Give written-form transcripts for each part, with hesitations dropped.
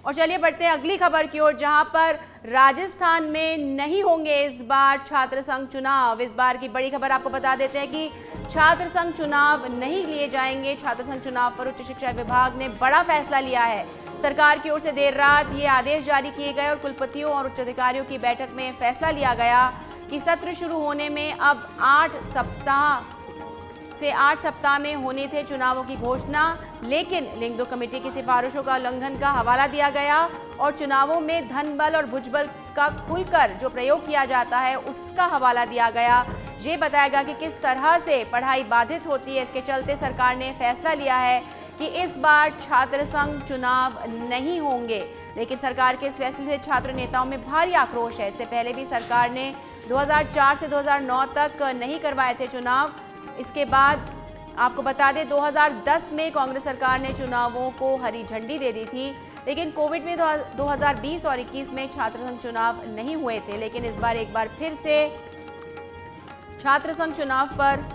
और चलिए बढ़ते हैं अगली खबर की ओर, जहां पर राजस्थान में नहीं होंगे इस बार छात्र संघ चुनाव। इस बार की बड़ी खबर आपको बता देते हैं कि छात्र संघ चुनाव नहीं लिए जाएंगे। छात्र संघ चुनाव पर उच्च शिक्षा विभाग ने बड़ा फैसला लिया है। सरकार की ओर से देर रात ये आदेश जारी किए गए और कुलपतियों और उच्च अधिकारियों की बैठक में फैसला लिया गया कि सत्र शुरू होने में अब 8 सप्ताह में होने थे चुनावों की घोषणा, लेकिन लिंग 2 कमेटी की सिफारिशों का उल्लंघन का हवाला दिया गया और चुनावों में धन बल और भुजबल का खुलकर जो प्रयोग किया जाता है उसका हवाला दिया गया। ये बताया गया कि किस तरह से पढ़ाई बाधित होती है। इसके चलते सरकार ने फैसला लिया है कि इस बार छात्र संघ चुनाव नहीं होंगे। लेकिन सरकार के इस फैसले से छात्र नेताओं में भारी आक्रोश है। इससे पहले भी सरकार ने 2004 से 2009 तक नहीं करवाए थे चुनाव। इसके बाद आपको बता दें 2010 में कांग्रेस सरकार ने चुनावों को हरी झंडी दे दी थी, लेकिन कोविड में 2020 और 21 में छात्र संघ चुनाव नहीं हुए थे। लेकिन इस बार एक बार फिर से छात्र संघ चुनाव पर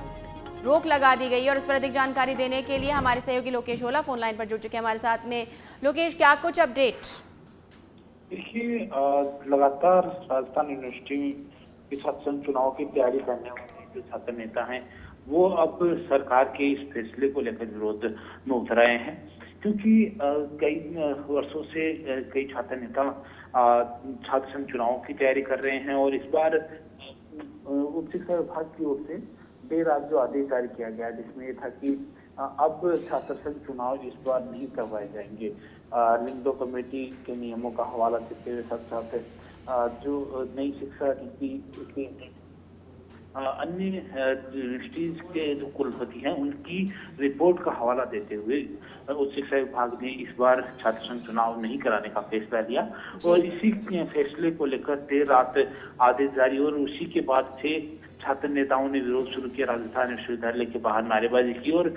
रोक लगा दी गई और इस पर अधिक जानकारी देने के लिए हमारे सहयोगी लोकेश ओला फोन लाइन पर जुड़ चुके हैं हमारे साथ में। लोकेश, क्या कुछ अपडेट? देखिए, लगातार राजस्थान यूनिवर्सिटी के छात्र संघ चुनाव की तैयारी करने वाले जो छात्र नेता हैं वो अब सरकार के इस फैसले को लेकर विरोध में उतर आए हैं, क्योंकि कई वर्षों से कई छात्र नेता छात्र संघ चुनाव की तैयारी कर रहे हैं और इस बार उच्च शिक्षा विभाग की ओर से देर रात जो आदेश जारी किया गया जिसमें यह था कि अब छात्र संघ चुनाव इस बार नहीं करवाए जाएंगे। लिंग 2 कमेटी के नियमों का हवाला देते हुए साथ साथ जो नई शिक्षा नीति अन्य यूनिवर्सिटीज के जो कुलपति हैं उनकी रिपोर्ट का हवाला देते हुए उच्च शिक्षा विभाग ने इस बार छात्र संघ चुनाव नहीं कराने का फैसला लिया और इसी फैसले को लेकर देर रात आदेश जारी और उसी के बाद से छात्र नेताओं ने विरोध शुरू किया। राजस्थान विश्वविद्यालय के बाहर नारेबाजी की और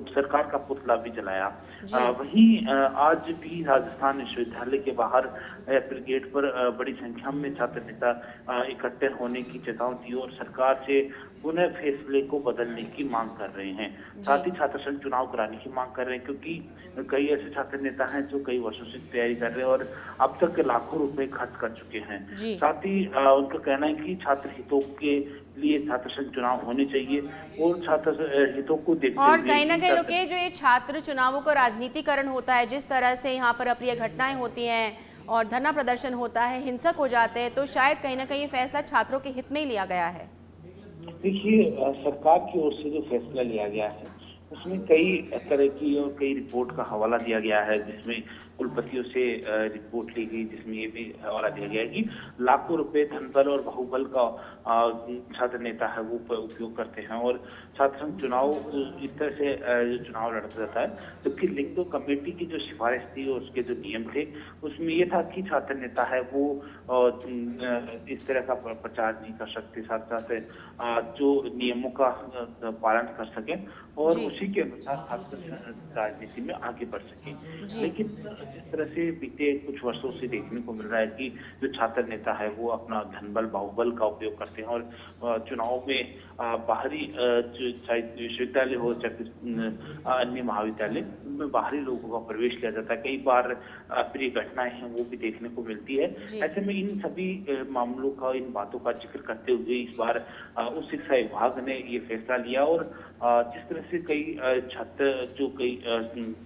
सरकार का पुतला भी जलाया। वहीं आज भी राजस्थान विश्वविद्यालय के बाहर एयरपोर्ट गेट पर बड़ी संख्या में छात्र नेता इकट्ठे होने की चेतावनी दी और सरकार से पुनः फैसले को बदलने की मांग कर रहे हैं। साथ ही छात्र संघ चुनाव कराने की मांग कर रहे हैं, क्योंकि कई ऐसे छात्र नेता हैं जो कई वर्षों से तैयारी कर रहे हैं और अब तक लाखों रुपए खर्च कर चुके हैं। साथ ही उनका कहना है कि छात्र हितों के लिए छात्र संघ चुनाव होने चाहिए और छात्र हितों को देखते हुए और कहीं ना कहीं लोग जो ये छात्र चुनावों का राजनीतिकरण होता है, जिस तरह से यहाँ पर अप्रिय घटनाएं होती हैं और धरना प्रदर्शन होता है, हिंसक हो जाते हैं, तो शायद कहीं ना कहीं ये फैसला छात्रों के हित में ही लिया गया है। देखिए, सरकार की ओर से जो फैसला लिया गया है उसमें कई तरह की और कई रिपोर्ट का हवाला दिया गया है, जिसमें कुलपतियों से रिपोर्ट ली गई जिसमें ये भी हवाला दिया गया है कि लाखों रुपए धनबल और बाहुबल का छात्र नेता है वो उपयोग करते हैं और छात्र संघ चुनाव इस तरह से चुनाव लड़ता जाता है। जबकि लिंग 2 कमेटी की जो सिफारिश थी और उसके जो नियम थे उसमें ये था कि छात्र नेता है वो इस तरह का प्रचार नहीं कर सकते, साथ साथ जो नियमों का पालन कर सके और उसी के अनुसार छात्र राजनीति में आगे बढ़ सके। लेकिन जिस तरह से बीते कुछ वर्षों से देखने को मिल रहा है कि जो छात्र नेता है वो अपना धनबल बाहुबल का उपयोग करते हैं और चुनाव में बाहरी चाहे विश्वविद्यालय हो चाहे अन्य महाविद्यालय में बाहरी लोगों का प्रवेश किया जाता है। कई बार अप्रिय घटनाएं हैं वो भी देखने को मिलती है। ऐसे में इन सभी मामलों का, इन बातों का जिक्र करते हुए इस बार उच्च शिक्षा विभाग ने ये फैसला लिया और जिस तरह से कई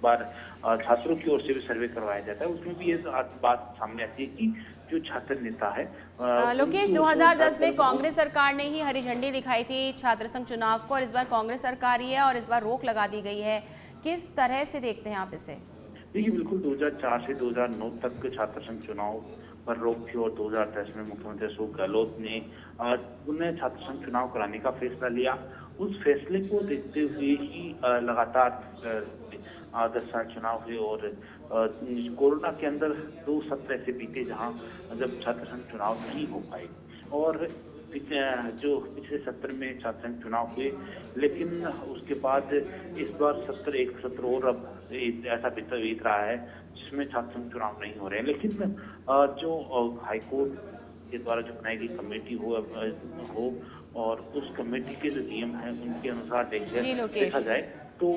बार छात्रों की ओर से भी सर्वे करवाया जाता है उसमें भी ये बात सामने आती है कि जो छात्र नेता है लोकेश, 2010 में कांग्रेस सरकार ने ही हरी झंडी दिखाई थी छात्र संघ चुनाव को और इस बार कांग्रेस सरकार ही है और इस बार रोक लगा दी गई है। किस तरह से देखते हैं आप इसे? देखिए, बिल्कुल 2004 से 2009 तक छात्र संघ चुनाव पर रोक थी और 2010 में मुख्यमंत्री अशोक गहलोत ने पुनः छात्र संघ चुनाव कराने का फैसला लिया। उस फैसले को देखते हुए ही लगातार 10 साल चुनाव हुए और कोरोना के अंदर 2 सत्र ऐसे बीते जहां जब छात्र संघ चुनाव नहीं हो पाए और जो पिछले सत्र में छात्र संघ चुनाव हुए, लेकिन उसके बाद इस बार एक सत्र और अब ऐसा बीत रहा है जिसमें छात्र संघ चुनाव नहीं हो रहे हैं। लेकिन जो हाईकोर्ट के द्वारा जो बनाई गई कमेटी हो और उस कमेटी के जो नियम हैं उनके अनुसार देखा जाए तो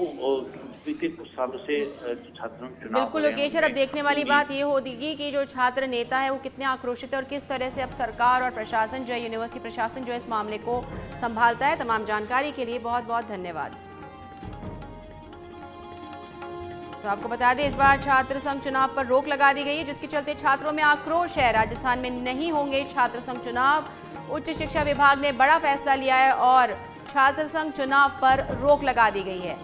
बीते कुछ सालों से जो छात्रों में चुनाव बिल्कुल हो रहे हैं, लोकेश, अब उनमें देखने वाली पूरी बात ये होगी कि जो छात्र नेता है वो कितने आक्रोशित है और किस तरह से अब सरकार और प्रशासन जो है, यूनिवर्सिटी प्रशासन जो है, इस मामले को संभालता है। तमाम जानकारी के लिए बहुत बहुत धन्यवाद। तो आपको बता दें, इस बार छात्र संघ चुनाव पर रोक लगा दी गई है, जिसके चलते छात्रों में आक्रोश है। राजस्थान में नहीं होंगे छात्र संघ चुनाव। उच्च शिक्षा विभाग ने बड़ा फैसला लिया है और छात्र संघ चुनाव पर रोक लगा दी गई है।